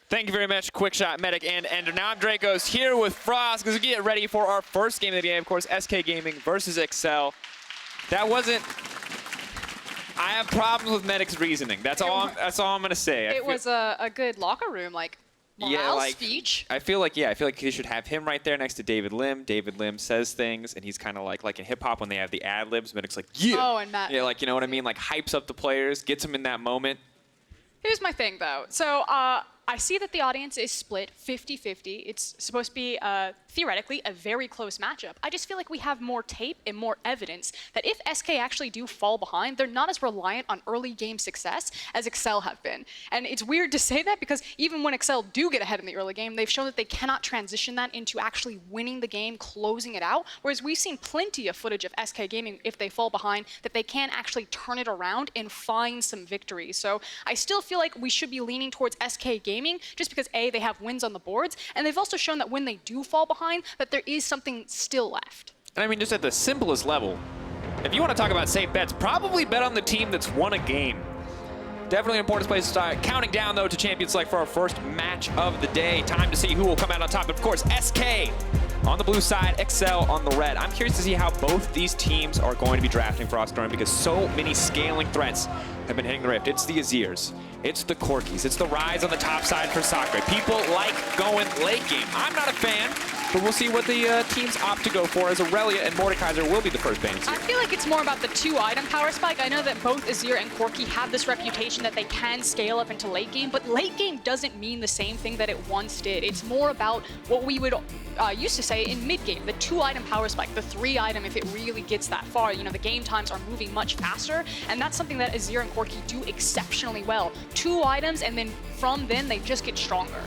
Thank you very much, Quickshot, Medic, and Ender. Now I'm Drakos here with Frost because we get ready for our first game of the game. Of course, SK Gaming versus exceL. That wasn't... I have problems with Medic's reasoning. That's all I'm going to say. It was a good locker room, like, morale speech. I feel like you should have him right there next to David Lim. David Lim says things, and he's kind of like in hip-hop when they have the ad-libs. Medic's like, yeah! Oh, and Matt. Yeah, like, you know what I mean? Like, hypes up the players, gets them in that moment. Here's my thing, though. So, I see that the audience is split 50-50. It's supposed to be, theoretically, a very close matchup. I just feel like we have more tape and more evidence that if SK actually do fall behind, they're not as reliant on early game success as exceL have been. And it's weird to say that because even when exceL do get ahead in the early game, they've shown that they cannot transition that into actually winning the game, closing it out. Whereas we've seen plenty of footage of SK Gaming, if they fall behind, that they can actually turn it around and find some victories. So I still feel like we should be leaning towards SK Gaming just because A, they have wins on the boards, and they've also shown that when they do fall behind, that there is something still left. And I mean, just at the simplest level, if you want to talk about safe bets, probably bet on the team that's won a game. Definitely an important place to start. Counting down, though, to Champions Select for our first match of the day. Time to see who will come out on top. Of course, SK on the blue side, exceL on the red. I'm curious to see how both these teams are going to be drafting Froskurinn because so many scaling threats have been hitting the rift. It's the Azirs, it's the Corkis, it's the Rise on the top side for Sacre. People like going late game. I'm not a fan, but we'll see what the teams opt to go for, as Aurelia and Mordekaiser will be the first bans. I feel like it's more about the 2-item power spike. I know that both Azir and Corki have this reputation that they can scale up into late game, but late game doesn't mean the same thing that it once did. It's more about what we would used to say in mid game, the 2-item power spike, the 3-item if it really gets that far. You know, the game times are moving much faster, and that's something that Azir and Corki do exceptionally well. 2 items, and then from then they just get stronger.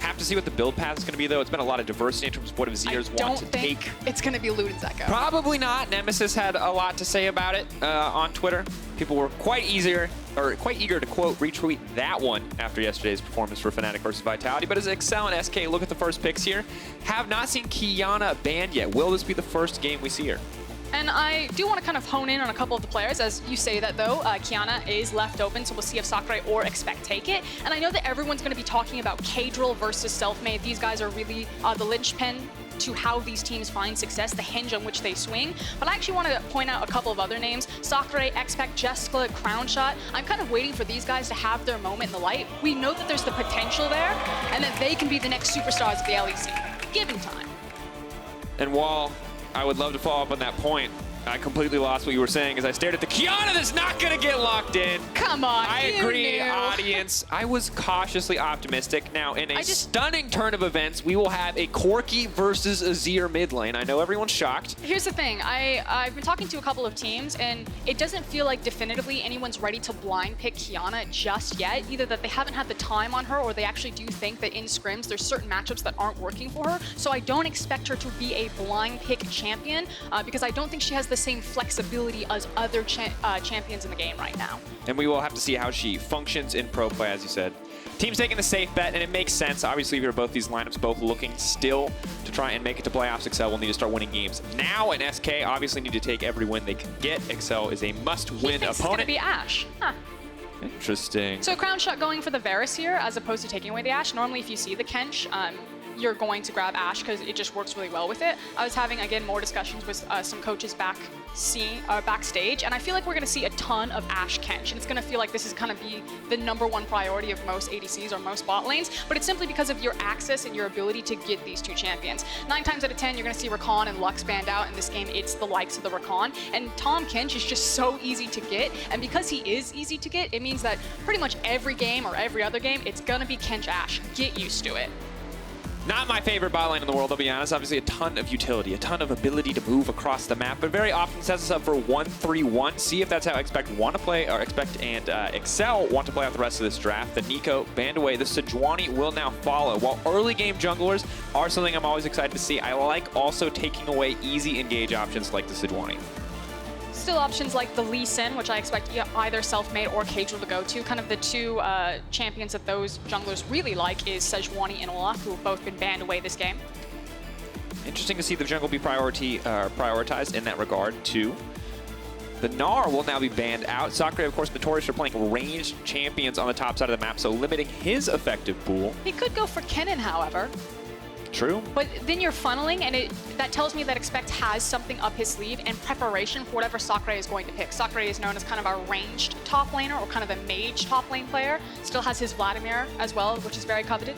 Have to see what the build path is going to be, though. It's been a lot of diversity in terms of what Azirs want to take. It's going to be Lute and Zeko. Probably not. Nemesis had a lot to say about it on Twitter. People were quite eager to quote retweet that one after yesterday's performance for Fnatic versus Vitality. But as exceL and SK look at the first picks here, have not seen Qiyana banned yet. Will this be the first game we see her? And I do want to kind of hone in on a couple of the players. As you say that, though, Qiyana is left open, so we'll see if Sacre or exceL take it. And I know that everyone's going to be talking about Caedral versus Selfmade. These guys are really the linchpin to how these teams find success, the hinge on which they swing. But I actually want to point out a couple of other names. Sacre, exceL, Jeskla, Crownshot. I'm kind of waiting for these guys to have their moment in the light. We know that there's the potential there, and that they can be the next superstars of the LEC, given time. And while I would love to follow up on that point, I completely lost what you were saying as I stared at the Qiyana that's not going to get locked in. Come on, I agree, audience. I was cautiously optimistic. Now, in a stunning turn of events, we will have a Corki versus Azir mid lane. I know everyone's shocked. Here's the thing. I've been talking to a couple of teams, and it doesn't feel like definitively anyone's ready to blind pick Qiyana just yet. Either that they haven't had the time on her, or they actually do think that in scrims there's certain matchups that aren't working for her. So I don't expect her to be a blind pick champion because I don't think she has the same flexibility as other champions in the game right now. And we will have to see how she functions in pro play, as you said. Team's taking the safe bet, and it makes sense. Obviously, if you're both these lineups both looking still to try and make it to playoffs, exceL will need to start winning games now, and SK obviously need to take every win they can get. exceL is a must-win opponent. It's going to be Ashe. Huh. Interesting. So Crownshot going for the Varus here, as opposed to taking away the Ashe. Normally, if you see the Kench, you're going to grab Ashe because it just works really well with it. I was having, again, more discussions with some coaches backstage, and I feel like we're going to see a ton of Ashe Kench, and it's going to feel like this is going to be the #1 priority of most ADCs or most bot lanes, but it's simply because of your access and your ability to get these two champions. 9 times out of 10, you're going to see Rakan and Lux banned out. In this game, it's the likes of the Rakan, and Tahm Kench is just so easy to get, and because he is easy to get, it means that pretty much every game or every other game, it's going to be Kench Ashe. Get used to it. Not my favorite bot lane in the world, I'll be honest. Obviously, a ton of utility, a ton of ability to move across the map, but very often sets us up for 1-3-1. See if that's how exceL want to play, or exceL and exceL want to play out the rest of this draft. The Nico banned away. The Sejuani will now follow. While early game junglers are something I'm always excited to see, I like also taking away easy engage options like the Sejuani. Still options like the Lee Sin, which I expect either Selfmade or Caedral to go to. Kind of the two champions that those junglers really like is Sejuani and Olaf, who have both been banned away this game. Interesting to see the jungle be prioritized in that regard, too. The Gnar will now be banned out. Sacre, of course, notorious for playing ranged champions on the top side of the map, so limiting his effective pool. He could go for Kennen, however. True. But then you're funneling, and that tells me that exceL has something up his sleeve in preparation for whatever Sacre is going to pick. Sacre is known as kind of a ranged top laner, or kind of a mage top lane player. Still has his Vladimir as well, which is very coveted.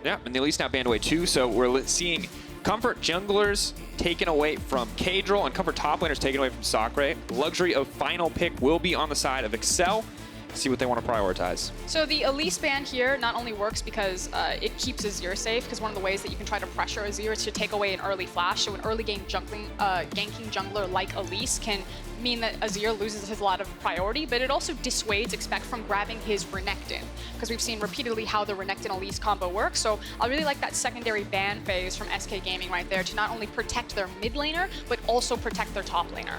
Yeah, and the Elise now banned away too, so we're seeing comfort junglers taken away from Caedral and comfort top laners taken away from Sacre. Luxury of final pick will be on the side of exceL. See what they want to prioritize. So the Elise ban here not only works because it keeps Azir safe, because one of the ways that you can try to pressure Azir is to take away an early flash. So an early game ganking jungler like Elise can mean that Azir loses his lot of priority, but it also dissuades exceL from grabbing his Renekton, because we've seen repeatedly how the Renekton-Elise combo works. So I really like that secondary ban phase from SK Gaming right there to not only protect their mid laner, but also protect their top laner.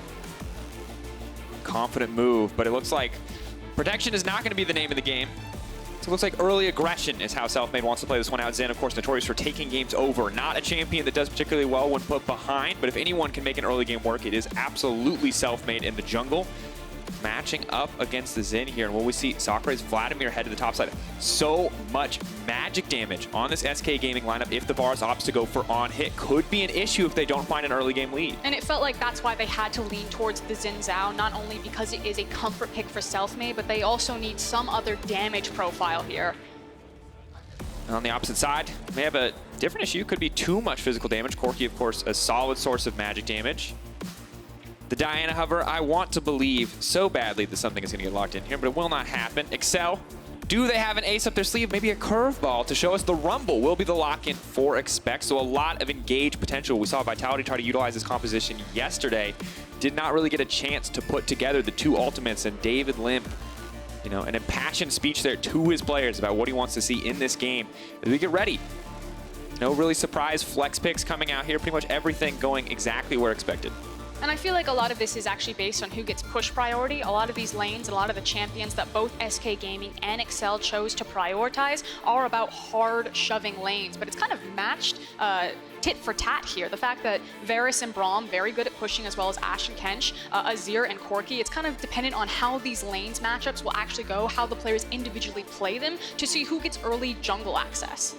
Confident move, but it looks like protection is not going to be the name of the game. So it looks like early aggression is how Selfmade wants to play this one out. Zen, of course, notorious for taking games over. Not a champion that does particularly well when put behind, but if anyone can make an early game work, it is absolutely Selfmade in the jungle. Matching up against the Zen here, and what we see, Sacre's Vladimir head to the top side. So much magic damage on this SK Gaming lineup. If the Varus opts to go for on hit, could be an issue if they don't find an early game lead. And it felt like that's why they had to lean towards the Zen Zhao, not only because it is a comfort pick for Selfmade, but they also need some other damage profile here. On the opposite side, they have a different issue. Could be too much physical damage. Corki, of course, a solid source of magic damage. The Diana hover, I want to believe so badly that something is going to get locked in here, but it will not happen. exceL, do they have an ace up their sleeve? Maybe a curveball to show us the Rumble will be the lock-in for exceL. So a lot of engaged potential. We saw Vitality try to utilize this composition yesterday. Did not really get a chance to put together the two ultimates, and David Lim, you know, an impassioned speech there to his players about what he wants to see in this game. As we get ready, no really surprise flex picks coming out here. Pretty much everything going exactly where expected. And I feel like a lot of this is actually based on who gets push priority. A lot of these lanes, a lot of the champions that both SK Gaming and exceL chose to prioritize are about hard shoving lanes, but it's kind of matched tit for tat here. The fact that Varus and Braum, very good at pushing, as well as Ashe and Kench, Azir and Corki, it's kind of dependent on how these lanes matchups will actually go, how the players individually play them, to see who gets early jungle access.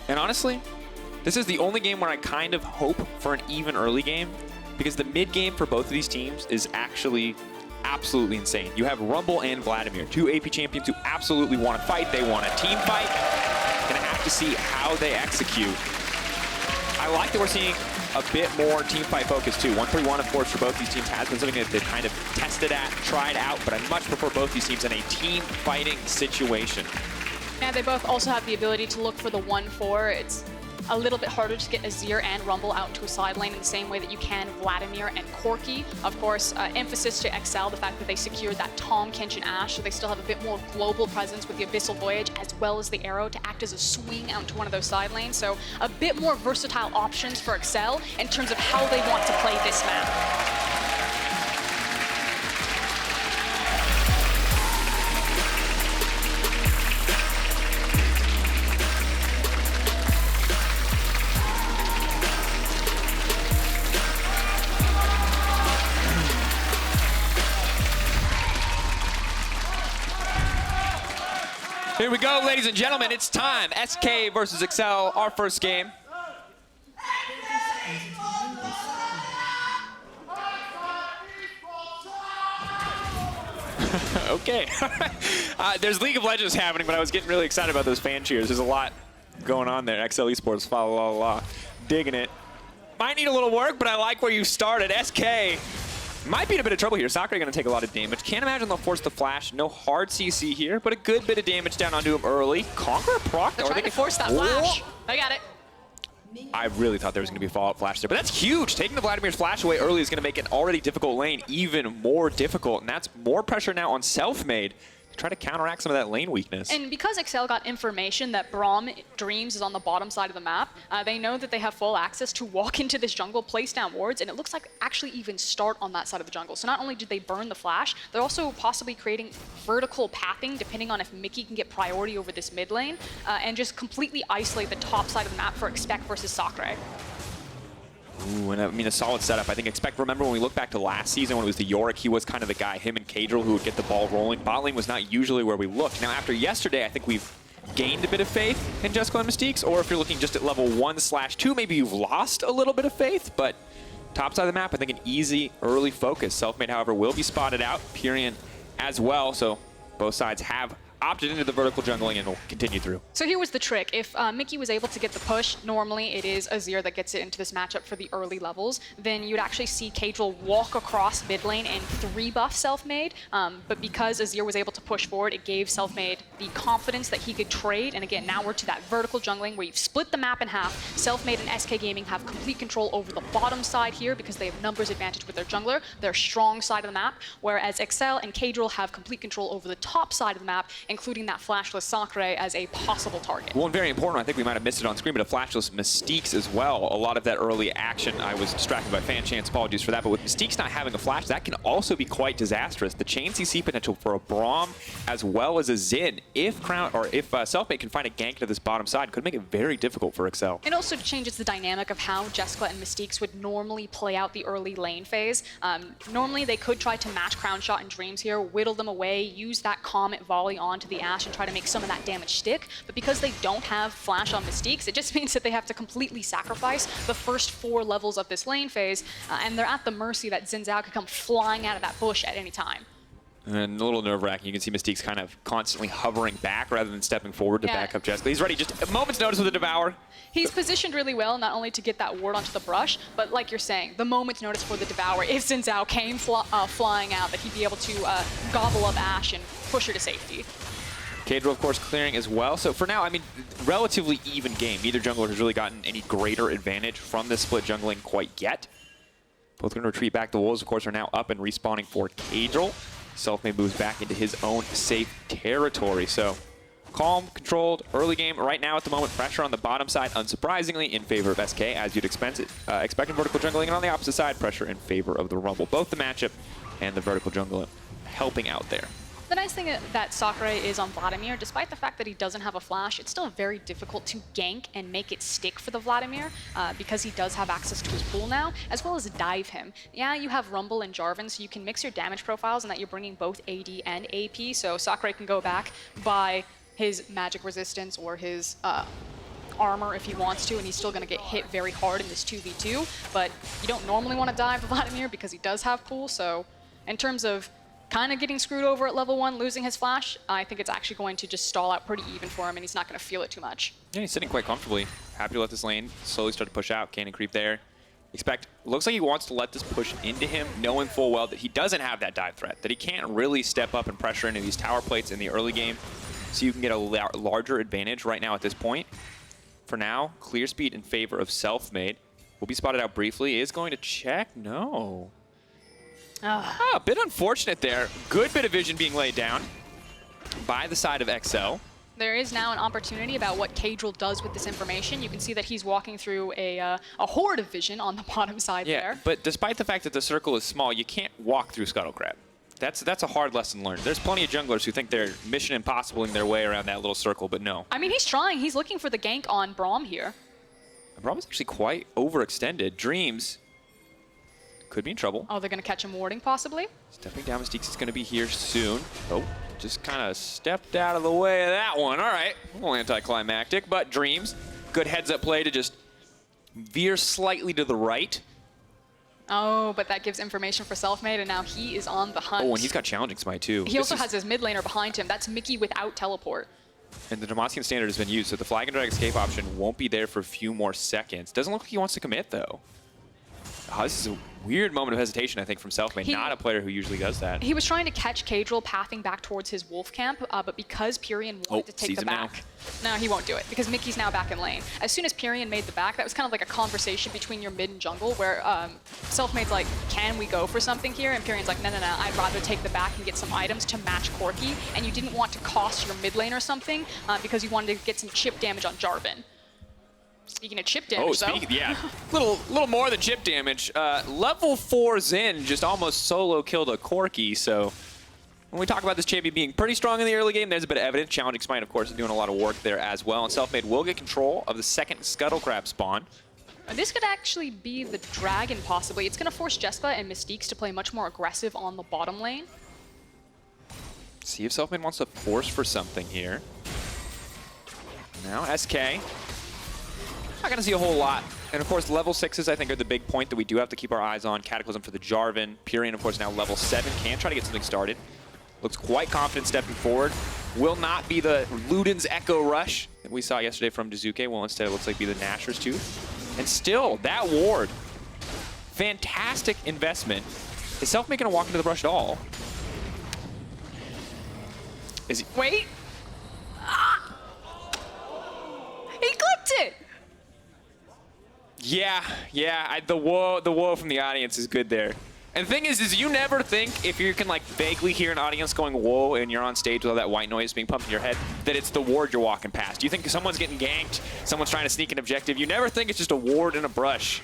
And honestly, this is the only game where I kind of hope for an even early game, because the mid game for both of these teams is actually absolutely insane. You have Rumble and Vladimir, two AP champions who absolutely want to fight. They want a team fight. Gonna have to see how they execute. I like that we're seeing a bit more team fight focus too. 1-3-1, of course, for both these teams has been something that they've kind of tested at, tried out, but I much prefer both these teams in a team fighting situation. Yeah, they both also have the ability to look for the 1-4. It's a little bit harder to get Azir and Rumble out into a side lane in the same way that you can Vladimir and Corki. Of course, emphasis to exceL, the fact that they secured that Tahm, Kench, and Ashe, so they still have a bit more global presence with the Abyssal Voyage as well as the Arrow to act as a swing out to one of those side lanes. So a bit more versatile options for exceL in terms of how they want to play this map. Here we go, ladies and gentlemen. It's time. SK versus exceL, our first game. Okay. There's League of Legends happening, but I was getting really excited about those fan cheers. There's a lot going on there. exceL Esports, fa la la, digging it. Might need a little work, but I like where you started. SK might be in a bit of trouble here. Sacre going to take a lot of damage. Can't imagine they'll force the flash. No hard CC here, but a good bit of damage down onto him early. Conqueror proc. They're trying to force that flash. They got it. I really thought there was going to be a Fallout flash there, but that's huge. Taking the Vladimir's flash away early is going to make an already difficult lane even more difficult, and that's more pressure now on Selfmade to try to counteract some of that lane weakness. And because exceL got information that Braum Dreams is on the bottom side of the map, they know that they have full access to walk into this jungle, place down wards, and it looks like actually even start on that side of the jungle. So not only did they burn the flash, they're also possibly creating vertical pathing depending on if Mickey can get priority over this mid lane, and just completely isolate the top side of the map for exceL versus Sacre. Ooh, and I mean, a solid setup. I think remember when we look back to last season when it was the Yorick, he was kind of the guy, him and Caedral, who would get the ball rolling. Bot lane was not usually where we looked. Now, after yesterday, I think we've gained a bit of faith in Jeskla and Mystiques, or if you're looking just at level 1/2, maybe you've lost a little bit of faith, but top side of the map, I think an easy early focus. Selfmade, however, will be spotted out. Pirean as well, so both sides have opted into the vertical jungling and will continue through. So here was the trick. If Mickey was able to get the push, normally it is Azir that gets it into this matchup for the early levels, then you'd actually see Caedral walk across mid lane and 3-buff Selfmade, but because Azir was able to push forward, it gave Selfmade the confidence that he could trade, and again, now we're to that vertical jungling where you've split the map in half. Selfmade and SK Gaming have complete control over the bottom side here because they have numbers advantage with their jungler, their strong side of the map, whereas exceL and Caedral have complete control over the top side of the map, including that flashless Sacre as a possible target. Well, and very important, I think we might have missed it on screen, but a flashless Mystiques as well. A lot of that early action, I was distracted by fan chants, apologies for that, but with Mystiques not having a flash, that can also be quite disastrous. The chain CC potential for a Braum as well as a Xin, if Selfmade can find a gank to this bottom side, could make it very difficult for exceL. It also changes the dynamic of how Jeskla and Mystiques would normally play out the early lane phase. Normally they could try to match Crownshot and Dreams here, whittle them away, use that Comet volley onto the Ashe and try to make some of that damage stick, but because they don't have flash on Mystiques, it just means that they have to completely sacrifice the first 4 levels of this lane phase, and they're at the mercy that Zhao could come flying out of that bush at any time. And a little nerve-wracking. You can see Mystiques kind of constantly hovering back rather than stepping forward to back up Jeskla. He's ready, just a moment's notice with the Devour. He's positioned really well, not only to get that ward onto the brush, but like you're saying, the moment's notice for the Devour, if Zhao came flying out, that he'd be able to gobble up Ashe and push her to safety. Caedral, of course, clearing as well. So for now, I mean, relatively even game. Neither jungler has really gotten any greater advantage from this split jungling quite yet. Both going to retreat back. The Wolves, of course, are now up and respawning for Caedral. Selfmade moves back into his own safe territory. So calm, controlled, early game. Right now, at the moment, pressure on the bottom side, unsurprisingly, in favor of SK, as you'd expect in vertical jungling. And on the opposite side, pressure in favor of the Rumble. Both the matchup and the vertical jungler helping out there. The nice thing that Sacre is on Vladimir, despite the fact that he doesn't have a flash, it's still very difficult to gank and make it stick for the Vladimir because he does have access to his pool now, as well as dive him. Yeah, you have Rumble and Jarvan, so you can mix your damage profiles and that you're bringing both AD and AP, so Sacre can go back by his magic resistance or his armor if he wants to, and he's still going to get hit very hard in this 2v2, but you don't normally want to dive Vladimir because he does have pool, so in terms of kind of getting screwed over at level 1, losing his flash, I think it's actually going to just stall out pretty even for him, and he's not going to feel it too much. Yeah, he's sitting quite comfortably. Happy to let this lane slowly start to push out. Cannon creep there. Looks like he wants to let this push into him, knowing full well that he doesn't have that dive threat, that he can't really step up and pressure into these tower plates in the early game, so you can get a larger advantage right now at this point. For now, clear speed in favor of Selfmade. Will be spotted out briefly. Is going to check? No. A bit unfortunate there. Good bit of vision being laid down by the side of exceL. There is now an opportunity about what Caedral does with this information. You can see that he's walking through a horde of vision on the bottom side there. But despite the fact that the circle is small, you can't walk through Scuttle Crab. That's a hard lesson learned. There's plenty of junglers who think they're mission impossibling their way around that little circle, but no. I mean, he's trying. He's looking for the gank on Braum here. Braum is actually quite overextended. Dreams could be in trouble. Oh, they're going to catch him warding, possibly? Stepping down, Mystiques is going to be here soon. Oh, just kind of stepped out of the way of that one. All right, a little anticlimactic, but Dreams, good heads-up play to just veer slightly to the right. Oh, but that gives information for Selfmade, and now he is on the hunt. Oh, and he's got Challenging Smite, too. He also has his mid laner behind him. That's Mickey without teleport. And the Demacian standard has been used, so the flag and drag escape option won't be there for a few more seconds. Doesn't look like he wants to commit, though. Oh, this is a weird moment of hesitation, I think, from Selfmade. Not a player who usually does that. He was trying to catch Caedral pathing back towards his wolf camp, but because Pirean wanted to take the back, no, he won't do it, because Mickey's now back in lane. As soon as Pirean made the back, that was kind of like a conversation between your mid and jungle, where Selfmade's like, can we go for something here? And Pirean's like, no, I'd rather take the back and get some items to match Corki, and you didn't want to cost your mid lane or something, because you wanted to get some chip damage on Jarvan. Speaking of chip damage, yeah, little more than chip damage. Level 4 Xin just almost solo killed a Corki, so when we talk about this champion being pretty strong in the early game, there's a bit of evidence. Challenging Smite, of course, is doing a lot of work there as well, and Selfmade will get control of the second Scuttle Crab spawn. This could actually be the Dragon, possibly. It's going to force Jeskla and Mystiques to play much more aggressive on the bottom lane. See if Selfmade wants to force for something here. Now SK. Not going to see a whole lot. And of course, level 6s I think are the big point that we do have to keep our eyes on. Cataclysm for the Jarvan. Pirean, of course, now level 7. Can try to get something started. Looks quite confident stepping forward. Will not be the Luden's Echo Rush that we saw yesterday from Dazuke. Will instead, it looks like be the Nashor's Tooth. And still, that ward. Fantastic investment. Is Selfmade going to walk into the brush at all? Is he? Wait. Ah! He clipped it! Yeah. The whoa from the audience is good there. And the thing is you never think, if you can like vaguely hear an audience going whoa and you're on stage with all that white noise being pumped in your head, that it's the ward you're walking past. You think someone's getting ganked, someone's trying to sneak an objective. You never think it's just a ward in a brush.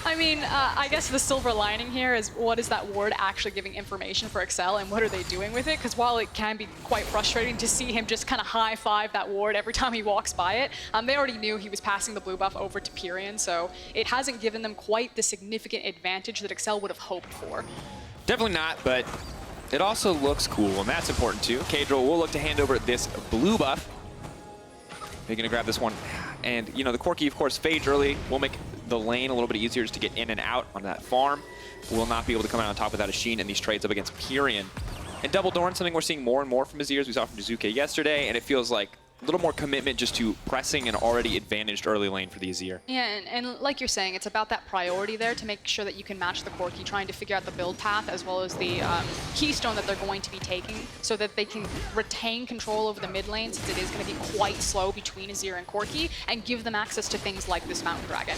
I mean, I guess the silver lining here is what is that ward actually giving information for exceL and what are they doing with it? Because while it can be quite frustrating to see him just kind of high-five that ward every time he walks by it, they already knew he was passing the blue buff over to Pirean, so it hasn't given them quite the significant advantage that exceL would have hoped for. Definitely not, but it also looks cool, and that's important too. Caedral will look to hand over this blue buff. They're going to grab this one. And, you know, the Corki, of course, fades early. Will make the lane a little bit easier just to get in and out on that farm. Will not be able to come out on top without a Sheen in these trades up against Pirean. And Double Dorn, something we're seeing more and more from Azir, as we saw from Dazuke yesterday, and it feels like a little more commitment just to pressing an already advantaged early lane for the Azir. Yeah, and like you're saying, it's about that priority there to make sure that you can match the Corki, trying to figure out the build path as well as the keystone that they're going to be taking so that they can retain control over the mid lane, since it is going to be quite slow between Azir and Corki, and give them access to things like this Mountain Dragon.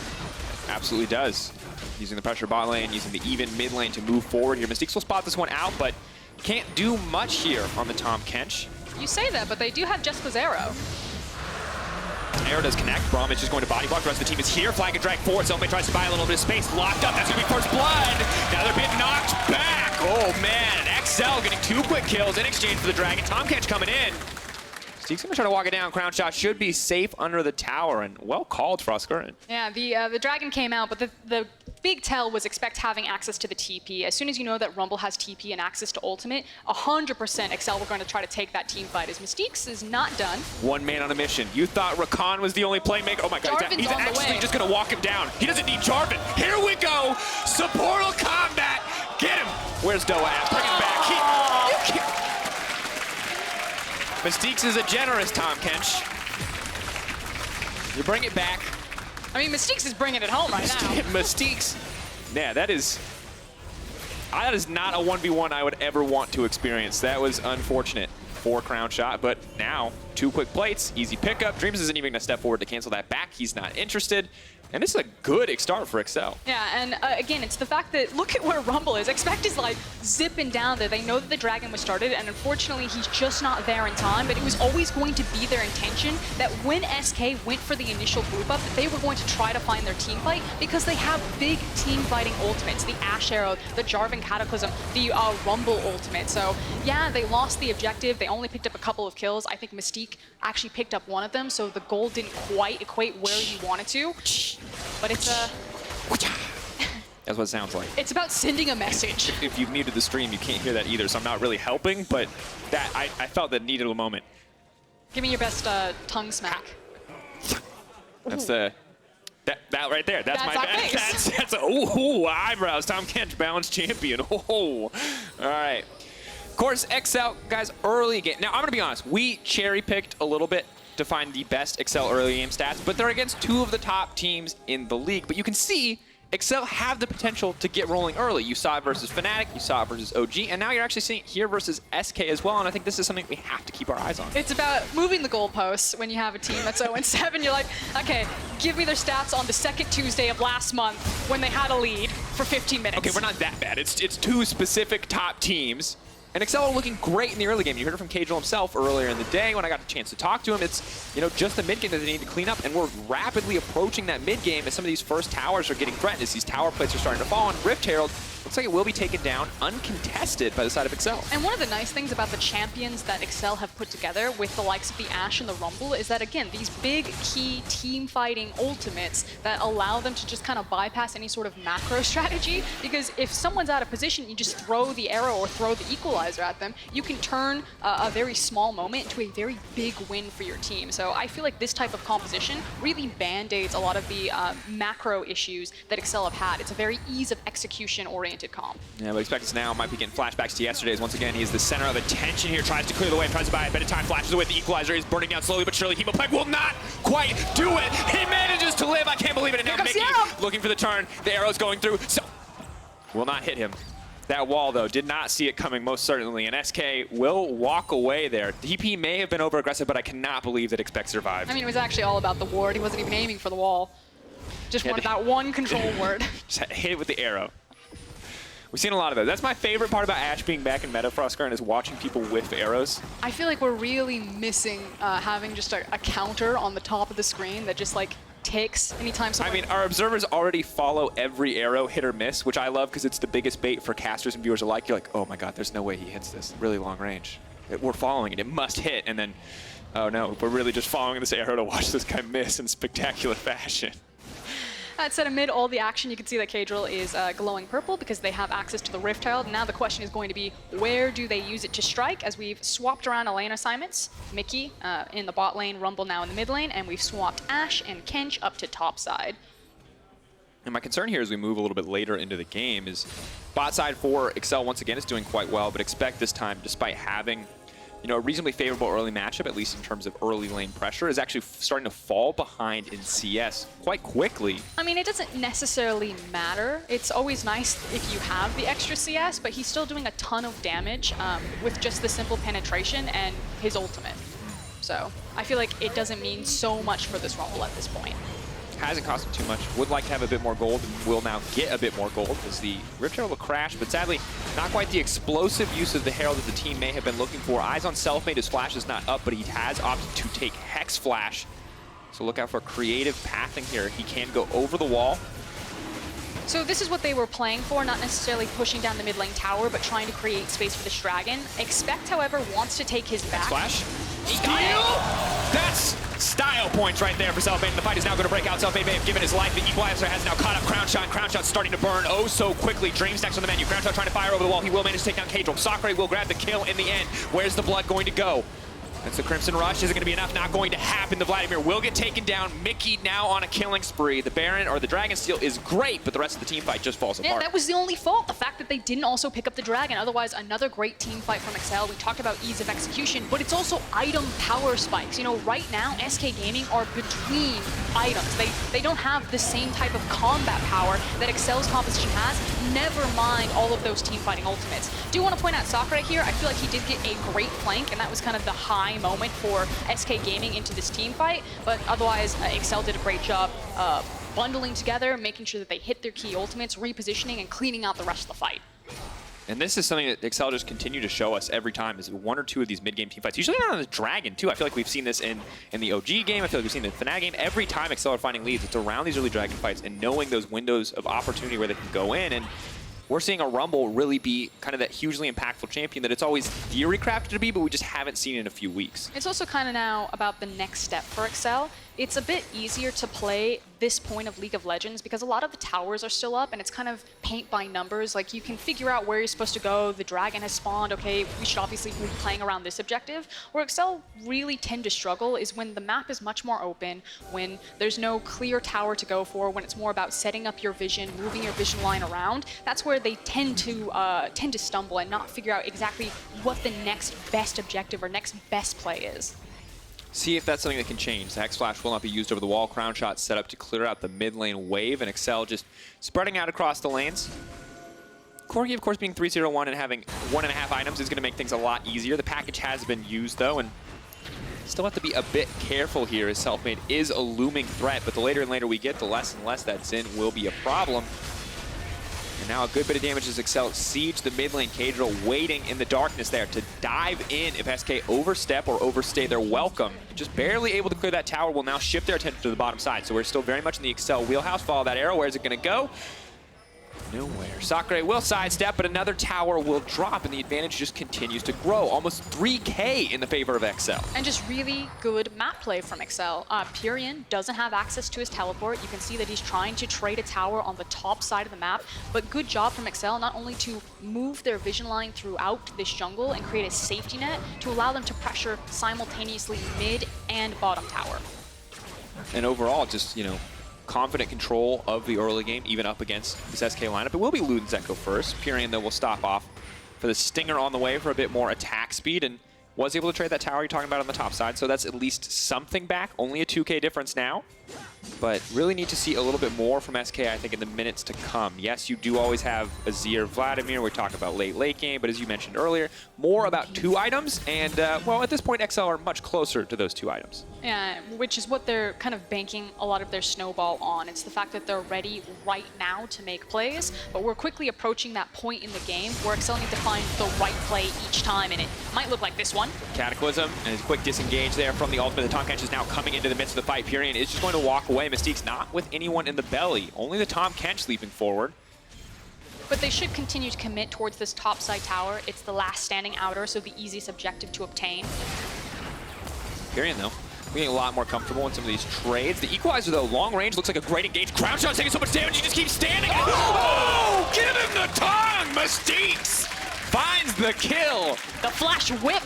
Absolutely does. Using the pressure bot lane, using the even mid lane to move forward here. Mystiques will spot this one out, but can't do much here on the Tahm Kench. You say that, but they do have Jeskla's arrow. Arrow does connect. Braum is just going to body block. The rest of the team is here. Flag and drag forward. Selfmade tries to buy a little bit of space. Locked up. That's going to be first blood. Now they're being knocked back. Oh, man. exceL getting 2 quick kills in exchange for the dragon. Tahm Kench coming in. Mystiques gonna try to walk it down. Crownshot should be safe under the tower, and well called, Froskurinn. Yeah, the dragon came out, but the big tell was expect having access to the TP. As soon as you know that Rumble has TP and access to ultimate, 100% exceL we're going to try to take that team fight, as Mystiques is not done. One man on a mission. You thought Rakan was the only playmaker. Oh my god, Jarvan's he's on the actually way. just gonna walk him down. He doesn't need Jarvan. Here we go. Supportal combat. Get him. Where's Doa at? Bring him back. You can't. Mystiques is a generous Tahm Kench. You bring it back. I mean, Mystiques is bringing it home right now. Mystiques. Yeah, that is not a 1v1 I would ever want to experience. That was unfortunate for Crownshot, but now 2 quick plates, easy pickup. Dreams isn't even going to step forward to cancel that back. He's not interested. And this is a good start for exceL. Yeah, and again, it's the fact that look at where Rumble is. Expect is like zipping down there. They know that the dragon was started, and unfortunately, he's just not there in time. But it was always going to be their intention that when SK went for the initial group up, that they were going to try to find their team fight because they have big team fighting ultimates. The Ashe arrow, the Jarvan Cataclysm, the Rumble ultimate. So yeah, they lost the objective. They only picked up a couple of kills. I think Mystique actually picked up one of them, so the goal didn't quite equate where you wanted to. But it's That's what it sounds like. It's about sending a message. If you've muted the stream, you can't hear that either, so I'm not really helping, but that I felt that needed a moment. Give me your best tongue smack. That's that right there. That's my best. That's ooh, eyebrows. Tahm Kench, balanced champion. Oh, all right. Of course, exceL, guys, early game. Now, I'm going to be honest. We cherry-picked a little bit to find the best exceL early game stats, but they're against 2 of the top teams in the league. But you can see exceL have the potential to get rolling early. You saw it versus Fnatic, you saw it versus OG, and now you're actually seeing it here versus SK as well, and I think this is something we have to keep our eyes on. It's about moving the goalposts when you have a team that's 0-7. You're like, okay, give me their stats on the 2nd Tuesday of last month when they had a lead for 15 minutes. Okay, we're not that bad. It's 2 specific top teams. And exceL looking great in the early game. You heard it from Caedral himself earlier in the day when I got a chance to talk to him. It's, just the mid game that they need to clean up, and we're rapidly approaching that mid game as some of these first towers are getting threatened, as these tower plates are starting to fall, and Rift Herald looks like it will be taken down uncontested by the side of exceL. And one of the nice things about the champions that exceL have put together with the likes of the Ashe and the Rumble is that, again, these big, key team-fighting ultimates that allow them to just kind of bypass any sort of macro strategy, because if someone's out of position, you just throw the arrow or throw the equalizer at them, you can turn a very small moment into a very big win for your team. So I feel like this type of composition really band-aids a lot of the macro issues that exceL have had. It's a very ease of execution-oriented comp. Yeah, but expect now might be getting flashbacks to yesterday's. Once again, he's the center of attention here, tries to clear the way, tries to buy a bit of time, flashes away the equalizer. He's burning down slowly but surely. Hemopeg will not quite do it. He manages to live. I can't believe it. And now Mickey looking for the turn. The arrow's going through. So will not hit him. That wall, though, did not see it coming, most certainly, and SK will walk away there. DP may have been over-aggressive, but I cannot believe that exceL survived. I mean, it was actually all about the ward. He wasn't even aiming for the wall. Just wanted that one control word. Just hit it with the arrow. We've seen a lot of that. That's my favorite part about Ashe being back in meta, Froskurinn, is watching people whiff arrows. I feel like we're really missing having just a counter on the top of the screen that just, like, ticks anytime someone... I mean, our observers already follow every arrow, hit or miss, which I love because it's the biggest bait for casters and viewers alike. You're like, oh my god, there's no way he hits this really long range. We're following it. It must hit. And then, oh no, we're really just following this arrow to watch this guy miss in spectacular fashion. That said, amid all the action, you can see that Caedral is glowing purple because they have access to the Rift Herald. Now the question is going to be, where do they use it to strike? As we've swapped around lane assignments, Mickey in the bot lane, Rumble now in the mid lane, and we've swapped Ashe and Kench up to top side. And my concern here as we move a little bit later into the game is bot side for exceL once again is doing quite well, but expect this time, despite having a reasonably favorable early matchup, at least in terms of early lane pressure, is actually starting to fall behind in CS quite quickly. I mean, it doesn't necessarily matter. It's always nice if you have the extra CS, but he's still doing a ton of damage with just the simple penetration and his ultimate. So I feel like it doesn't mean so much for this Rumble at this point. Hasn't cost him too much. Would like to have a bit more gold, and will now get a bit more gold as the Rift Herald will crash, but sadly, not quite the explosive use of the Herald that the team may have been looking for. Eyes on Selfmade, his flash is not up, but he has opted to take Hex Flash. So look out for creative pathing here. He can go over the wall. So this is what they were playing for, not necessarily pushing down the mid lane tower, but trying to create space for this dragon. exceL, however, wants to take his back. Flash. Steal! That's style points right there for Selfmade. The fight is now going to break out. Selfmade may have given his life. The equalizer has now caught up Crownshot. Crownshot starting to burn oh so quickly. Dream's next on the menu. Crownshot trying to fire over the wall. He will manage to take down Caedral. Sacre will grab the kill in the end. Where's the blood going to go? That's the Crimson Rush. Isn't going to be enough. Not going to happen. The Vladimir will get taken down. Mickey now on a killing spree. The Baron or the Dragon Steel is great, but the rest of the team fight just falls apart. Yeah, that was the only fault. The fact that they didn't also pick up the Dragon. Otherwise, another great team fight from exceL. We talked about ease of execution, but it's also item power spikes. Right now, SK Gaming are between items. They don't have the same type of combat power that exceL's composition has. Never mind all of those team fighting ultimates. Do want to point out Sacre here. I feel like he did get a great flank, and that was kind of the high moment for SK Gaming into this team fight, but otherwise exceL did a great job bundling together, making sure that they hit their key ultimates, repositioning, and cleaning out the rest of the fight. And this is something that exceL just continue to show us every time, is one or two of these mid-game team fights. Usually not on the Dragon, too. I feel like we've seen this in the OG game. I feel like we've seen it in the Fnatic game. Every time exceL are finding leads, it's around these early Dragon fights and knowing those windows of opportunity where they can go in. And we're seeing a Rumble really be kind of that hugely impactful champion that it's always theory crafted to be, but we just haven't seen in a few weeks. It's also kind of now about the next step for exceL. It's a bit easier to play this point of League of Legends because a lot of the towers are still up and it's kind of paint by numbers. Like, you can figure out where you're supposed to go. The dragon has spawned. Okay, we should obviously be playing around this objective. Where exceL really tend to struggle is when the map is much more open, when there's no clear tower to go for, when it's more about setting up your vision, moving your vision line around. That's where they tend to stumble and not figure out exactly what the next best objective or next best play is. See if that's something that can change. The Hex Flash will not be used over the wall. Crownshot set up to clear out the mid lane wave, and exceL just spreading out across the lanes. Corki, of course, being 3-0-1 and having 1.5 items is going to make things a lot easier. The package has been used, though, and still have to be a bit careful here as Selfmade is a looming threat, but the later and later we get, the less and less that Xin will be a problem. And now a good bit of damage as exceL siege the mid lane. Caedral waiting in the darkness there to dive in if SK overstep or overstay their welcome. Just barely able to clear that tower will now shift their attention to the bottom side. So we're still very much in the exceL wheelhouse. Follow that arrow. Where's it going to go? Nowhere. Sacre will sidestep, but another tower will drop, and the advantage just continues to grow. Almost 3K in the favor of exceL. And just really good map play from exceL. Pirean doesn't have access to his teleport. You can see that he's trying to trade a tower on the top side of the map, but good job from exceL not only to move their vision line throughout this jungle and create a safety net to allow them to pressure simultaneously mid and bottom tower. And overall, just, you know, confident control of the early game, even up against this SK lineup. It will be Ludens that go first. Pirean, though, will stop off for the Stinger on the way for a bit more attack speed, and was able to trade that tower you're talking about on the top side, so that's at least something back. Only a 2K difference now, but really need to see a little bit more from SK, I think, in the minutes to come. Yes, you do always have Azir, Vladimir. We talk about late game, but as you mentioned earlier, more about 2 items, and, well, at this point, exceL are much closer to those 2 items. Yeah, which is what they're kind of banking a lot of their snowball on. It's the fact that they're ready right now to make plays, but we're quickly approaching that point in the game where exceL need to find the right play each time, and it might look like this one. Cataclysm and his quick disengage there from the ultimate. The Tahm Kench is now coming into the midst of the fight. Pirean is just going to walk away. Mystiques not with anyone in the belly. Only the Tahm Kench leaping forward. But they should continue to commit towards this top side tower. It's the last standing outer, so the easiest objective to obtain. Pirean, though, getting a lot more comfortable in some of these trades. The equalizer, though, long range, looks like a great engage. Crownshot taking so much damage, he just keeps standing. Oh! Give him the tongue! Mystiques finds the kill. The flash whip.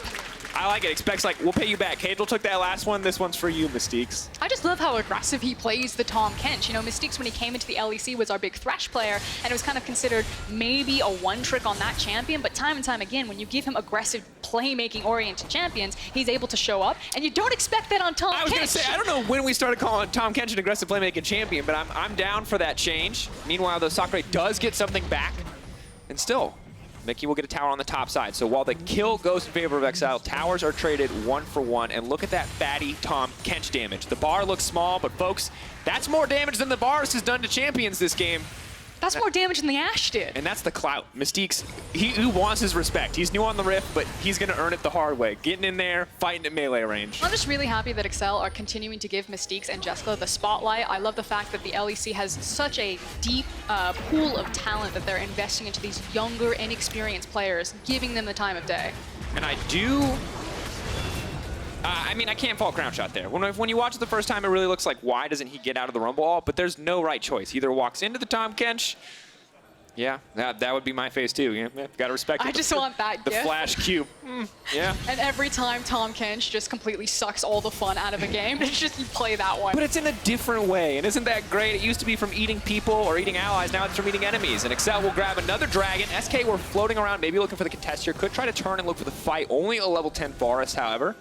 I like it. Expects, like, we'll pay you back. Caedral took that last one. This one's for you, Mystiques. I just love how aggressive he plays the Tahm Kench. You know, Mystiques, when he came into the LEC, was our big Thresh player, and it was kind of considered maybe a one-trick on that champion, but time and time again, when you give him aggressive playmaking-oriented champions, he's able to show up, and you don't expect that on Tahm Kench. I was going to say, I don't know when we started calling Tahm Kench an aggressive playmaking champion, but I'm down for that change. Meanwhile, though, Sacre does get something back, and still, Mickey will get a tower on the top side. So while the kill goes in favor of exceL, towers are traded 1-for-1. And look at that fatty Tahm Kench damage. The bar looks small, but folks, that's more damage than the Varus has done to champions this game. That's more damage than the Ashe did. And that's the clout. Mystiques, he wants his respect. He's new on the Rift, but he's going to earn it the hard way. Getting in there, fighting at melee range. I'm just really happy that exceL are continuing to give Mystiques and Jeskla the spotlight. I love the fact that the LEC has such a deep pool of talent that they're investing into these younger, inexperienced players, giving them the time of day. And I do... I mean, I can't fault Crownshot there. When you watch it the first time, it really looks like, why doesn't he get out of the Rumble Hall? But there's no right choice. He either walks into the Tahm Kench. Yeah, that would be my face too. Yeah, gotta respect it. I just want that the gift. flash cube. Yeah. And every time Tahm Kench just completely sucks all the fun out of a game, it's just you play that one. But it's in a different way, and isn't that great? It used to be from eating people or eating allies, now it's from eating enemies. And exceL will grab another dragon. SK were floating around, maybe looking for the contest here. Could try to turn and look for the fight. Only a level 10 Varus, however.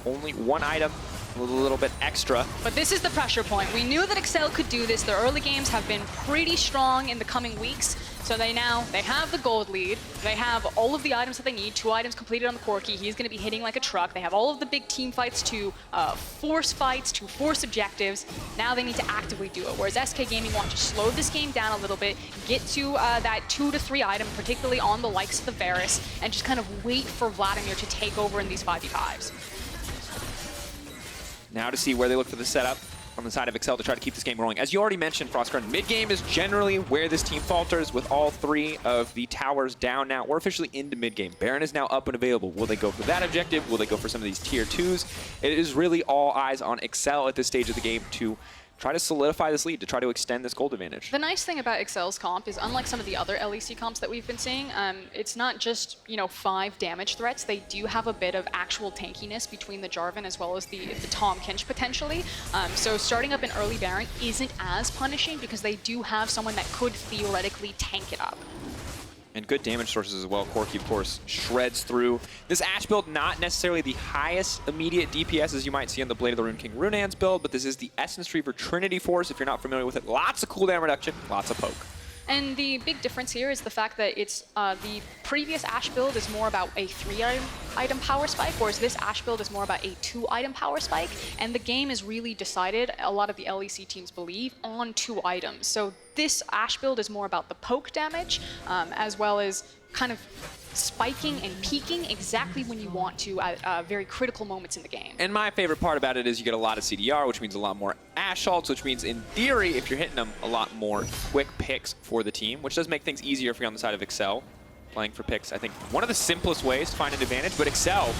Only one item, a little bit extra. But this is the pressure point. We knew that exceL could do this. Their early games have been pretty strong in the coming weeks. So they have the gold lead. They have all of the items that they need. 2 items completed on the Corki. He's going to be hitting like a truck. They have all of the big team fights to force fights, to force objectives. Now they need to actively do it. Whereas SK Gaming want to slow this game down a little bit, get to that 2 to 3 item, particularly on the likes of the Varus, and just kind of wait for Vladimir to take over in these 5v5s. Now to see where they look for the setup on the side of exceL to try to keep this game rolling. As you already mentioned, Froskurinn, mid-game is generally where this team falters with all 3 of the towers down now. We're officially into mid-game. Baron is now up and available. Will they go for that objective? Will they go for some of these tier 2s? It is really all eyes on exceL at this stage of the game to try to solidify this lead, to try to extend this gold advantage. The nice thing about exceL's comp is, unlike some of the other LEC comps that we've been seeing, it's not just, you know, 5 damage threats. They do have a bit of actual tankiness between the Jarvan as well as the Tahm Kench potentially. So starting up an early Baron isn't as punishing because they do have someone that could theoretically tank it up. And good damage sources as well. Corki, of course, shreds through. This Ashe build, not necessarily the highest immediate DPS as you might see on the Blade of the Rune King Runaan's build, but this is the Essence Reaver Trinity Force. If you're not familiar with it, lots of cooldown reduction, lots of poke. And the big difference here is the fact that it's the previous Ashe build is more about a 3-item power spike, whereas this Ashe build is more about a 2-item power spike. And the game is really decided, a lot of the LEC teams believe, on 2 items. So this Ashe build is more about the poke damage, as well as kind of spiking and peaking exactly when you want to at very critical moments in the game. And my favorite part about it is you get a lot of CDR, which means a lot more Ashe ults, which means in theory, if you're hitting them, a lot more quick picks for the team, which does make things easier if you're on the side of exceL. Playing for picks, I think one of the simplest ways to find an advantage, but exceL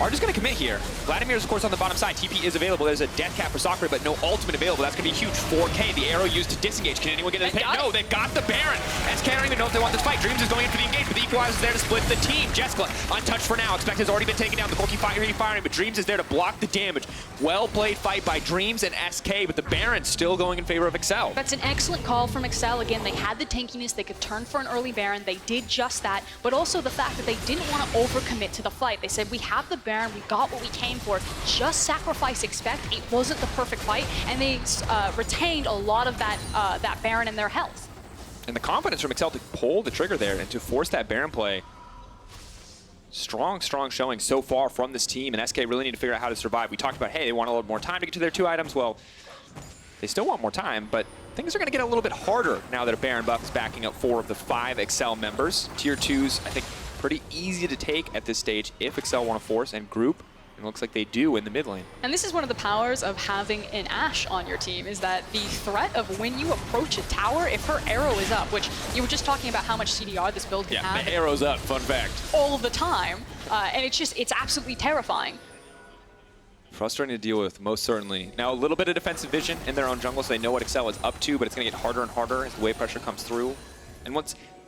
are just going to commit here. Vladimir is, of course, on the bottom side. TP is available. There's a death cap for Sacre, but no ultimate available. That's going to be huge. 4K, the arrow used to disengage. Can anyone get it? No, they've got the Baron. SK don't even know if they want this fight. Dreams is going in for the engage, but the Equalizer is there to split the team. Jeskla, untouched for now. Expect has already been taken down. The Corki firing, but Dreams is there to block the damage. Well-played fight by Dreams and SK, but the Baron's still going in favor of exceL. That's an excellent call from exceL. Again, they had the tankiness. They could turn for an early Baron. They did just that, but also the fact that they didn't want to overcommit to the fight. They said, we have the Baron. We got what we came for. Just sacrifice expect. It wasn't the perfect fight, and they retained a lot of that that Baron in their health. And the confidence from exceL to pull the trigger there and to force that Baron play. Strong showing so far from this team, and SK really need to figure out how to survive. We talked about, hey, they want a little more time to get to their 2 items. Well, they still want more time, but things are going to get a little bit harder now that a Baron buff is backing up 4 of the 5 exceL members. Tier 2s, I think, pretty easy to take at this stage if exceL want to force and group. It looks like they do in the mid lane. And this is one of the powers of having an Ashe on your team, is that the threat of when you approach a tower, if her arrow is up, which you were just talking about how much CDR this build can have. The arrow's up, fun fact. All the time. And it's absolutely terrifying. Frustrating to deal with, most certainly. Now, a little bit of defensive vision in their own jungle, so they know what exceL is up to, but it's going to get harder and harder as the wave pressure comes through. And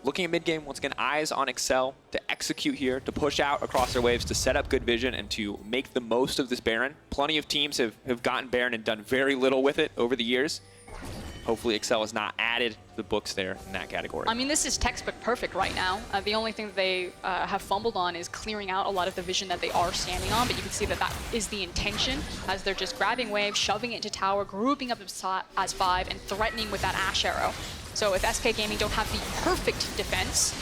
looking at mid-game, once again, eyes on exceL to execute here, to push out across their waves, to set up good vision, and to make the most of this Baron. Plenty of teams have gotten Baron and done very little with it over the years. Hopefully exceL has not added to the books there in that category. I mean, this is textbook perfect right now. The only thing that they have fumbled on is clearing out a lot of the vision that they are standing on, but you can see that that is the intention, as they're just grabbing waves, shoving it into tower, grouping up as 5, and threatening with that Ashe arrow. So if SK Gaming don't have the perfect defense,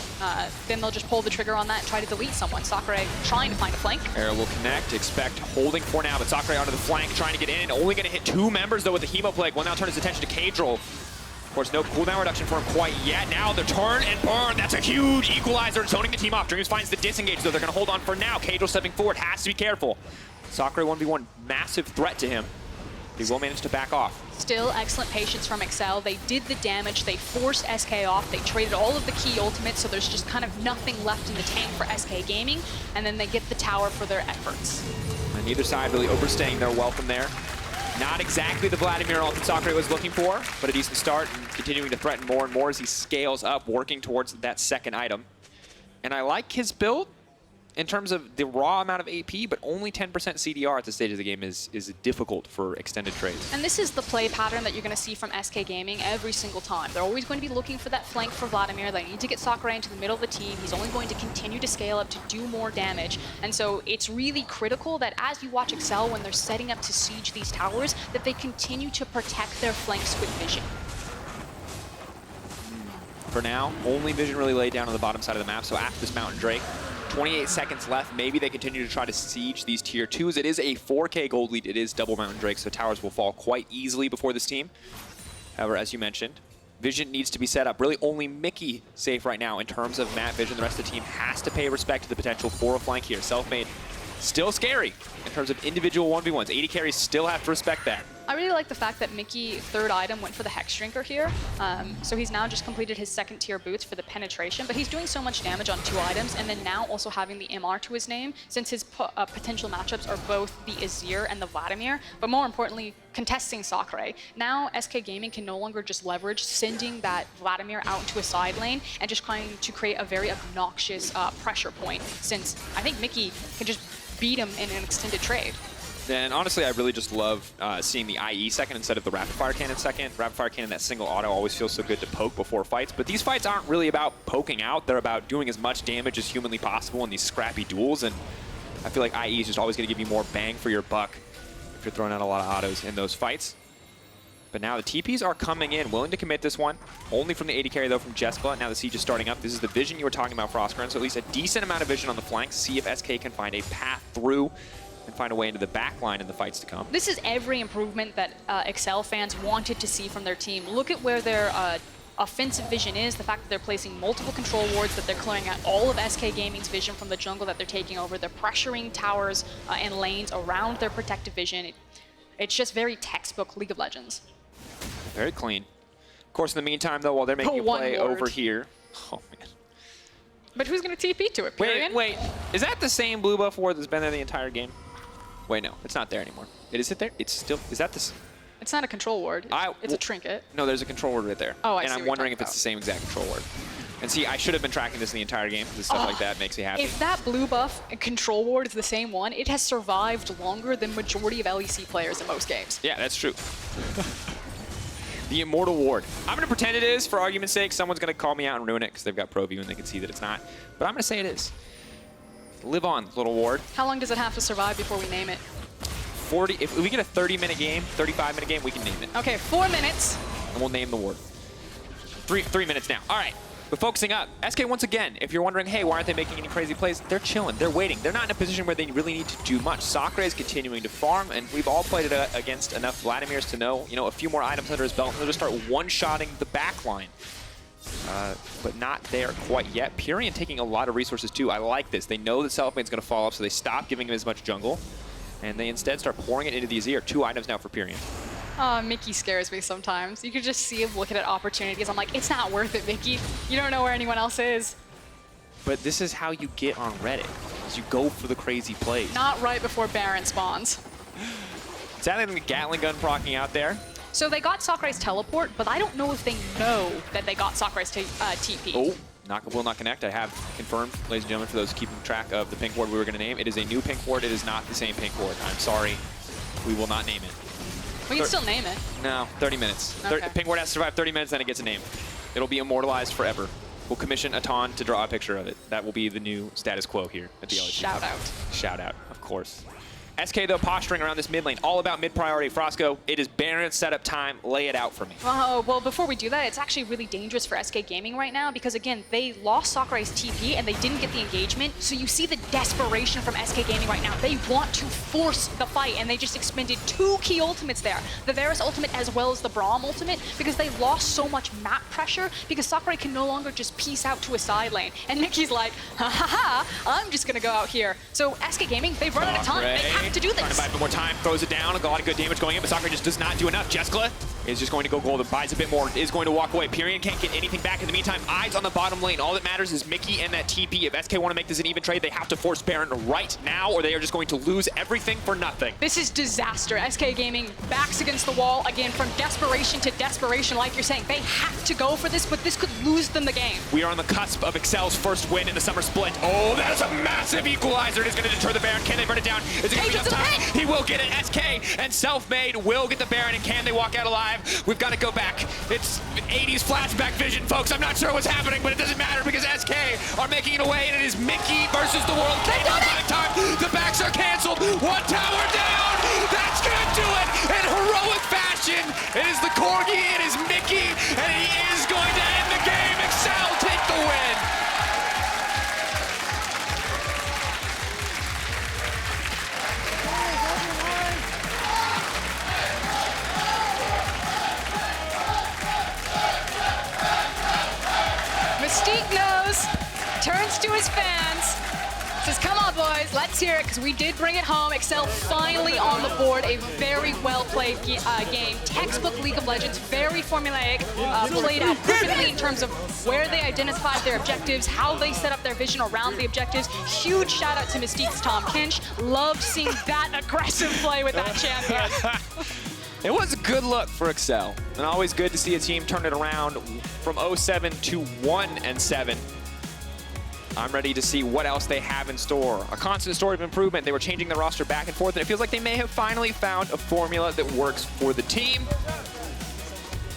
then they'll just pull the trigger on that and try to delete someone. Sacre trying to find a flank. Arrow will connect, expect holding for now, but Sacre onto the flank, trying to get in, and only going to hit 2 members though with the Hemo Plague. Will now turn his attention to Caedral. Of course, no cooldown reduction for him quite yet. Now the turn and burn, that's a huge equalizer, zoning the team off. Dreams finds the disengage though, they're going to hold on for now. Caedral stepping forward, has to be careful. Sacre 1v1, massive threat to him. He will manage to back off. Still excellent patience from exceL. They did the damage, they forced SK off, they traded all of the key ultimates, so there's just kind of nothing left in the tank for SK Gaming, and then they get the tower for their efforts. And neither side really overstaying their welcome there. Not exactly the Vladimir ult that Sacre was looking for, but a decent start and continuing to threaten more and more as he scales up, working towards that second item. And I like his build in terms of the raw amount of AP, but only 10% CDR at this stage of the game is difficult for extended trades. And this is the play pattern that you're going to see from SK Gaming every single time. They're always going to be looking for that flank for Vladimir. They need to get Sacre into the middle of the team. He's only going to continue to scale up to do more damage. And so it's really critical that as you watch exceL, when they're setting up to siege these towers, that they continue to protect their flanks with vision. For now, only vision really laid down on the bottom side of the map, so after this Mountain Drake, 28 seconds left. Maybe they continue to try to siege these tier 2s. It is a 4K gold lead. It is double Mountain Drake, so towers will fall quite easily before this team. However, as you mentioned, vision needs to be set up. Really only Mickey safe right now in terms of map vision. The rest of the team has to pay respect to the potential for a flank here. Selfmade still scary in terms of individual 1v1s. AD carries still have to respect that. I really like the fact that Mickey, third item, went for the Hex Drinker here. So he's now just completed his second tier boots for the penetration, but he's doing so much damage on 2 items, and then now also having the MR to his name, since his potential matchups are both the Azir and the Vladimir, but more importantly, contesting Sacre. Now SK Gaming can no longer just leverage sending that Vladimir out into a side lane and just trying to create a very obnoxious pressure point, since I think Mickey can just beat him in an extended trade. And honestly, I really just love seeing the IE second instead of the rapid fire cannon second. Rapid fire cannon, that single auto, always feels so good to poke before fights. But these fights aren't really about poking out. They're about doing as much damage as humanly possible in these scrappy duels. And I feel like IE is just always going to give you more bang for your buck if you're throwing out a lot of autos in those fights. But now the TPs are coming in, willing to commit this one. Only from the AD carry, though, from Jeskla. Now the siege is starting up. This is the vision you were talking about, Froskurinn. So at least a decent amount of vision on the flanks. See if SK can find a path through and find a way into the back line in the fights to come. This is every improvement that exceL fans wanted to see from their team. Look at where their offensive vision is, the fact that they're placing multiple control wards, that they're clearing out all of SK Gaming's vision from the jungle that they're taking over. They're pressuring towers and lanes around their protective vision. It's just very textbook League of Legends. Very clean. Of course, in the meantime, though, while they're making a play over here. Oh, man. But who's going to TP to it, Pirean? Wait. Is that the same blue buff ward that's been there the entire game? Wait, no. It's not there anymore. Is it there? It's still... Is that this? It's not a control ward. It's a trinket. No, there's a control ward right there. Oh, I see. And I'm wondering if it's the same exact control ward. And see, I should have been tracking this in the entire game. This stuff like that makes me happy. If that blue buff and control ward is the same one, it has survived longer than majority of LEC players in most games. Yeah, that's true. The Immortal Ward. I'm going to pretend it is, for argument's sake. Someone's going to call me out and ruin it because they've got pro view and they can see that it's not. But I'm going to say it is. Live on, little ward. How long does it have to survive before we name it? 40. If we get a 30-minute game, 35-minute game, we can name it. Okay, 4 minutes. And we'll name the ward. Three minutes now. All right. But focusing up, SK once again, if you're wondering, hey, why aren't they making any crazy plays? They're chilling. They're waiting. They're not in a position where they really need to do much. Sacre is continuing to farm, and we've all played it against enough Vladimirs to know, a few more items under his belt, and they'll just start one-shotting the back line. But not there quite yet. Pirean taking a lot of resources, too. I like this. They know that Selfmade's going to fall off, so they stop giving him as much jungle, and they instead start pouring it into the Azir. 2 items now for Pirean. Mickey scares me sometimes. You could just see him looking at opportunities. I'm like, it's not worth it, Mickey. You don't know where anyone else is. But this is how you get on Reddit, is you go for the crazy plays. Not right before Baron spawns. Sadly, the Gatling gun procking out there. So they got Sacre's teleport, but I don't know if they know that they got Sacre's TP. Oh, will not connect. I have confirmed, ladies and gentlemen, for those keeping track of the pink ward we were going to name. It is a new pink ward. It is not the same pink ward. I'm sorry. We will not name it. We can still name it. No, 30 minutes. Okay. Pink ward has to survive 30 minutes, then it gets a name. It'll be immortalized forever. We'll commission a Tahm to draw a picture of it. That will be the new status quo here at the LEC. Shout out. Shout out, of course. SK, though, posturing around this mid lane. All about mid-priority. Frosco, it is Baron setup time. Lay it out for me. Well, before we do that, it's actually really dangerous for SK Gaming right now because, again, they lost Sacre's TP and they didn't get the engagement. So you see the desperation from SK Gaming right now. They want to force the fight, and they just expended 2 key ultimates there. The Varus ultimate as well as the Braum ultimate because they lost so much map pressure because Sacre can no longer just piece out to a side lane. And Mickey's like, ha ha ha, I'm just going to go out here. So SK Gaming, they've run out of time. They have to do this. Trying to buy a bit more time, throws it down, a lot of good damage going in, but Sacre just does not do enough. Jeskla is just going to go golden, buys a bit more, is going to walk away. Pirean can't get anything back in the meantime. Eyes on the bottom lane. All that matters is Mickey and that TP. If SK want to make this an even trade, they have to force Baron right now, or they are just going to lose everything for nothing. This is disaster. SK Gaming backs against the wall, again, from desperation to desperation, like you're saying. They have to go for this, but this could lose them the game. We are on the cusp of exceL's first win in the Summer Split. Oh, that is a massive equalizer. It is going to deter the Baron. Can they burn it down? Is it going to be enough time? He will get it. SK and Selfmade will get the Baron, and can they walk out alive? We've got to go back. It's 80s flashback vision, folks. I'm not sure what's happening, but it doesn't matter because SK are making it away, and it is Mickey versus the world. Time. The backs are canceled. 1 tower down. That's going to do it in heroic fashion. It is the Corki. It is Mickey, and he is going to end the game. exceL take the win. Mystique knows, turns to his fans, says, come on, boys, let's hear it, because we did bring it home. exceL finally on the board. A very well-played game. Textbook League of Legends, very formulaic, played out perfectly in terms of where they identified their objectives, how they set up their vision around the objectives. Huge shout-out to Mystiques' Tahm. Kench loved seeing that aggressive play with that champion. It was a good look for exceL, and always good to see a team turn it around from 0-7 to 1-7. I'm ready to see what else they have in store. A constant story of improvement. They were changing the roster back and forth, and it feels like they may have finally found a formula that works for the team.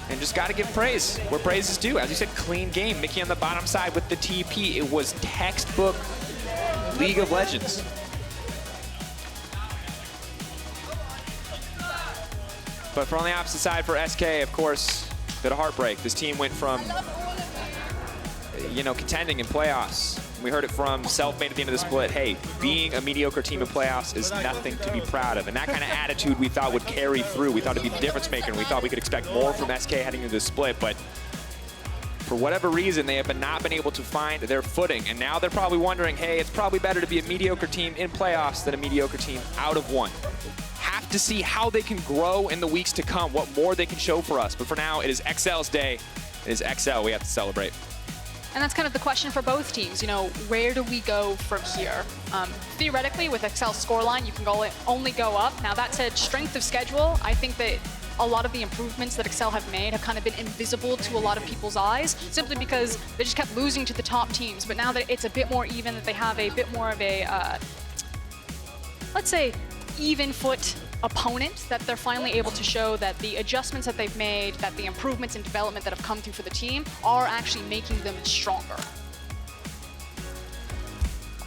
And just got to give praise where praise is due. As you said, clean game. Mickey on the bottom side with the TP. It was textbook League of Legends. But on the opposite side for SK, of course, bit of heartbreak. This team went from, contending in playoffs. We heard it from Selfmade at the end of the split. Hey, being a mediocre team in playoffs is nothing to be proud of. And that kind of attitude we thought would carry through. We thought it'd be the difference maker, and we thought we could expect more from SK heading into this split. But for whatever reason, they have not been able to find their footing. And now they're probably wondering, hey, it's probably better to be a mediocre team in playoffs than a mediocre team out of one. Have to see how they can grow in the weeks to come, what more they can show for us. But for now, it is exceL's day. It is exceL we have to celebrate. And that's kind of the question for both teams. Where do we go from here? Theoretically, with exceL's scoreline, you can only go up. Now, that said, strength of schedule, I think that a lot of the improvements that exceL have made have kind of been invisible to a lot of people's eyes, simply because they just kept losing to the top teams. But now that it's a bit more even, that they have a bit more of a, let's say, even foot opponent, that they're finally able to show that the adjustments that they've made, that the improvements in development that have come through for the team are actually making them stronger.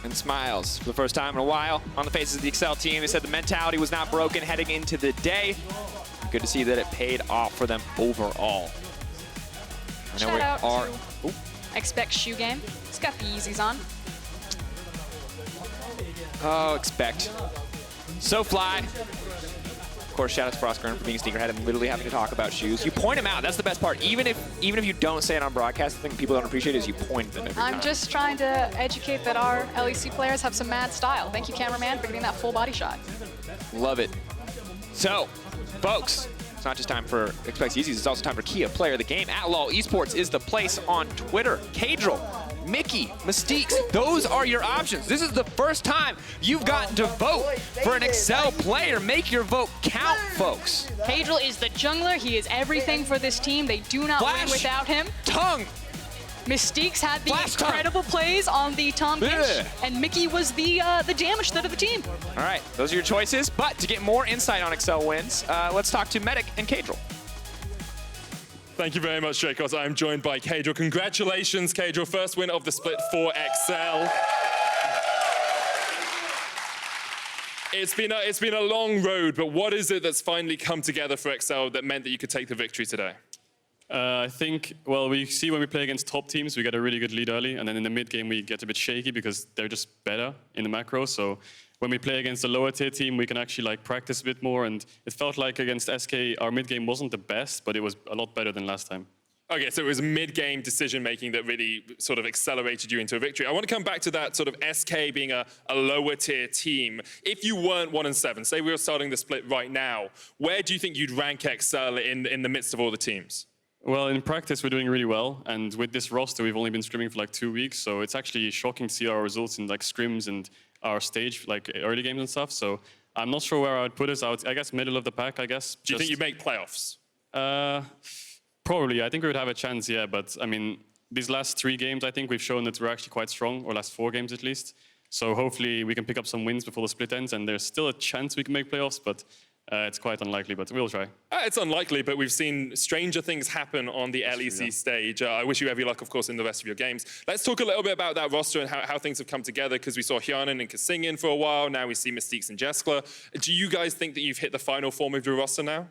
And smiles for the first time in a while on the faces of the exceL team. They said the mentality was not broken heading into the day. Good to see that it paid off for them overall. Shout out to Expect Shoe Game. It's got the Yeezys on. Oh, Expect. So fly. Of course, shout out to Froskurinn for being a sneakerhead and literally having to talk about shoes. You point them out. That's the best part. Even if you don't say it on broadcast, the thing people don't appreciate is you point them every time. I'm just trying to educate that our LEC players have some mad style. Thank you, cameraman, for getting that full body shot. Love it. So, folks, it's not just time for Expect Yeezys, it's also time for Kia Player of the Game. @LOL Esports is the place on Twitter. Caedral, Mickey, Mystiques, those are your options. This is the first time you've gotten to vote for an exceL player. Make your vote count, folks. Caedral is the jungler. He is everything for this team. They do not win without him. Tongue. Mystiques had the incredible plays on the Tahm Kench, and Mickey was the damage threat of the team. All right, those are your choices. But to get more insight on exceL wins, let's talk to Medic and Caedral. Thank you very much, Drakos. I'm joined by Caedral. Congratulations, Caedral. First win of the split for exceL. It's been a long road, but what is it that's finally come together for exceL that meant that you could take the victory today? I think, well, we see when we play against top teams, we get a really good lead early, and then in the mid game we get a bit shaky because they're just better in the macro. So when we play against a lower tier team, we can actually practice a bit more, and it felt like against SK, our mid game wasn't the best, but it was a lot better than last time. Okay, so it was mid-game decision-making that really sort of accelerated you into a victory. I want to come back to that sort of SK being a lower-tier team. If you weren't 1-7, say we were starting the split right now, where do you think you'd rank exceL in the midst of all the teams? Well, in practice, we're doing really well. And with this roster, we've only been scrimming for 2 weeks. So it's actually shocking to see our results in scrims and our stage, early games and stuff. So I'm not sure where I would put us. I guess middle of the pack, I guess. Do you think you'd make playoffs? Probably. I think we would have a chance, yeah. But I mean, these last 3 games, I think we've shown that we're actually quite strong, or last 4 games at least. So hopefully we can pick up some wins before the split ends. And there's still a chance we can make playoffs, but it's quite unlikely, but we'll try. It's unlikely, but we've seen stranger things happen on the LEC stage. I wish you every luck, of course, in the rest of your games. Let's talk a little bit about that roster and how things have come together, because we saw Hyunmin and Kasing in for a while. Now we see Mystiques and Jeskla. Do you guys think that you've hit the final form of your roster now?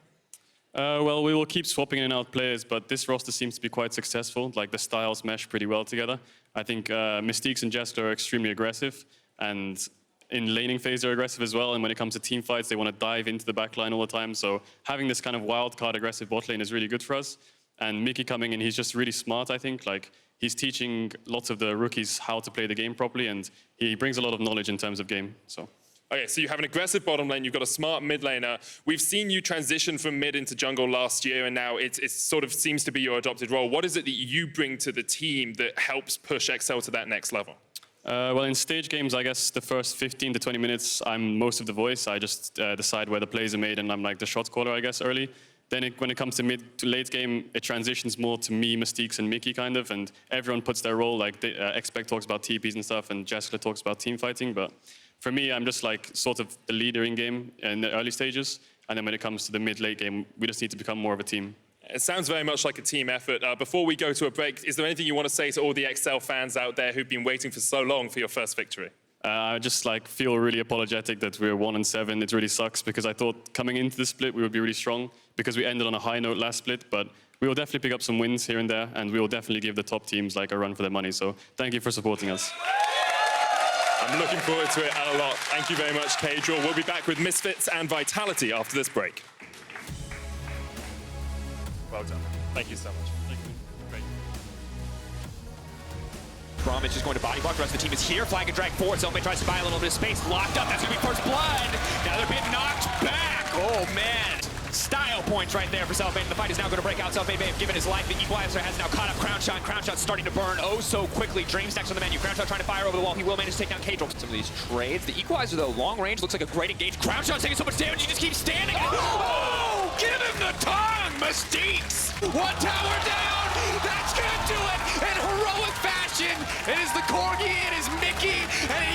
Well, we will keep swapping in and out players, but this roster seems to be quite successful. The styles mesh pretty well together. I think Mystiques and Jeskla are extremely aggressive, and in laning phase, they're aggressive as well, and when it comes to team fights, they want to dive into the backline all the time. So having this kind of wild card aggressive bot lane is really good for us. And Mickey coming in, he's just really smart, I think. He's teaching lots of the rookies how to play the game properly, and he brings a lot of knowledge in terms of game. So. Okay, so you have an aggressive bottom lane, you've got a smart mid laner. We've seen you transition from mid into jungle last year, and now it sort of seems to be your adopted role. What is it that you bring to the team that helps push exceL to that next level? Well, in stage games, I guess the first 15 to 20 minutes, I'm most of the voice. I just decide where the plays are made, and I'm the shot caller, I guess, early. Then when it comes to mid to late game, it transitions more to me, Mystiques, and Mickey, kind of, and everyone puts their role. expeC talks about TPs and stuff, and Jeskla talks about team fighting, but for me, I'm just sort of the leader in game in the early stages, and then when it comes to the mid-late game, we just need to become more of a team. It sounds very much like a team effort. Before we go to a break, is there anything you want to say to all the exceL fans out there who've been waiting for so long for your first victory? I just like feel really apologetic that we're 1-7. It really sucks because I thought coming into the split we would be really strong because we ended on a high note last split. But we will definitely pick up some wins here and there, and we will definitely give the top teams like a run for their money. So thank you for supporting us. I'm looking forward to it a lot. Thank you very much, Caedral. We'll be back with Misfits and Vitality after this break. Well done. Thank you so much. Thank you. Great. Braum is just going to body block. The rest of the team is here. Flag and drag forward. Selfmade tries to buy a little bit of space. Locked up. That's going to be first blood. Now they're being knocked back. Oh, man. Style points right there for Selfmade. The fight is now going to break out. Selfmade may have given his life. The equalizer has now caught up Crownshot. Crownshot starting to burn oh so quickly. Dream stacks on the menu. Crownshot trying to fire over the wall. He will manage to take down Caedral. Some of these trades. The equalizer, though, long range, looks like a great engage. Crownshot's taking so much damage. He just keeps standing. Oh! Give him the tongue, Mystiques! One tower down. That's going to do it in heroic fashion. It is the Corki. It is Mickey. And